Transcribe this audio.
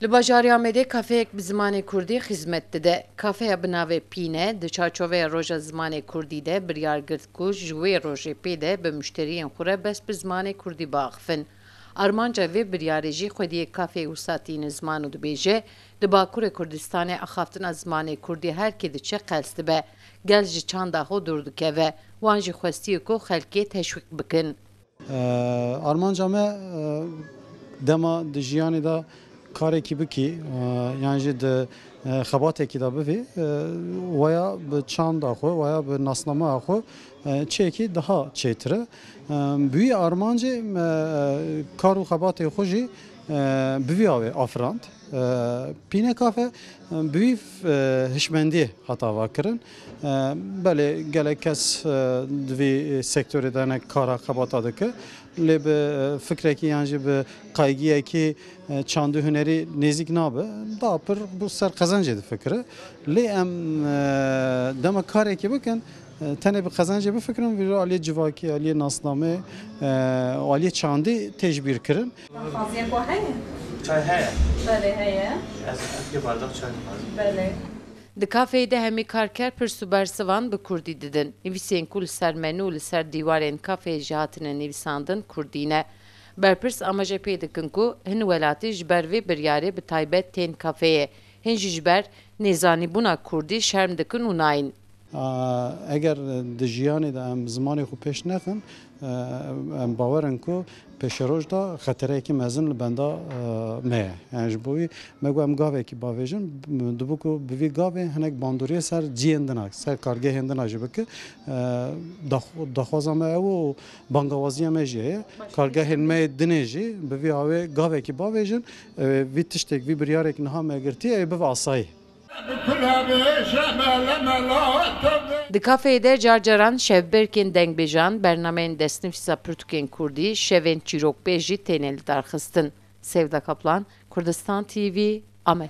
Li Bajarê Amedê kafeyek bi zimanê Kurdî xizmet dide. Kafeya bi navê Pîne di çarçoveya Roja Zimanê Kurdî de biryar girt ku ji wê rojê pê de bi müşteriyên xwe re bes bi zimanê Kurdî biaxivin. Armanca vê biryarê jî xwediyê kafeyê wîsatî nizman û dibêje, di Bakurê Kurdistanê axaftina zimanê Kurdî herkê diçe qels dibe. Gel ji çanda xwe dûr dikeve. Wan jî xwestiye ku xelkê teşwîq bikin. Armanca me dema di jiyanê de karekî bikî yan jî di xebatekî de bivî weya bi çanda xwe weya bi nasnameya xwe çêkî daha çêtir e. Bi wî armancê kar û xebatê xwe jî bi vî awê afirand. Pîne kafe bi wî hişmendiyê heta vekirin. Belê gelek kes di vî sektorê de hinek kara xebata dike. Lê bi fikrekî yan jî bi qaygiyekî çandî hunerî nêzik nabe. Daha pir bu ser qezencê difikire. Lê em dema karekî bikin tenê bi qezencê bifikirin vî aliyê civakî, aliyê nasnamê, aliyê çandî têjbîr kirin. Çay heye. Belê heye. Ez bir bardak çay dixwazim. Belê. Di kafeyê de hemî karker pir bersivan bi Kurdî didin. Nivîsên ku li ser menû û li ser dîwarên kafeyê jî hatine nivîsandin Kurdî ne. Berpirs amaje pê dikin ku hin welatî ji ber vê biryarê bi taybet tên kafeyê. Hin jî ji ber nêzanîbûna Kurdî şerm dikin û nayîn. Eger di jiyanê de em zimanê xwe pêş nexin, em bawerin ku pêşeroj da xetereyekî mezin li benda me ye. Yani ji bo wî me got em gavekî bavêjin, dibû ku bi vî gavê hinek bandoriyê ser ciyên din a, ser kargehên din a jî bike. Daxwaza me ew û bangewaziya me jî heye. Kargehên me dinê jî bi vî awê gavekî bavêjin, vî tiştek, vî biryarek niha me girtiye ew bive asayî. Di kafeyê de carcaran şevberkên dengbêjan, bernameyên destnivîsa pirtûkên Kurdî, şevên çîrokbêj jî tên li darxistin. Sevda Kaplan, Kurdistan TV, Amed.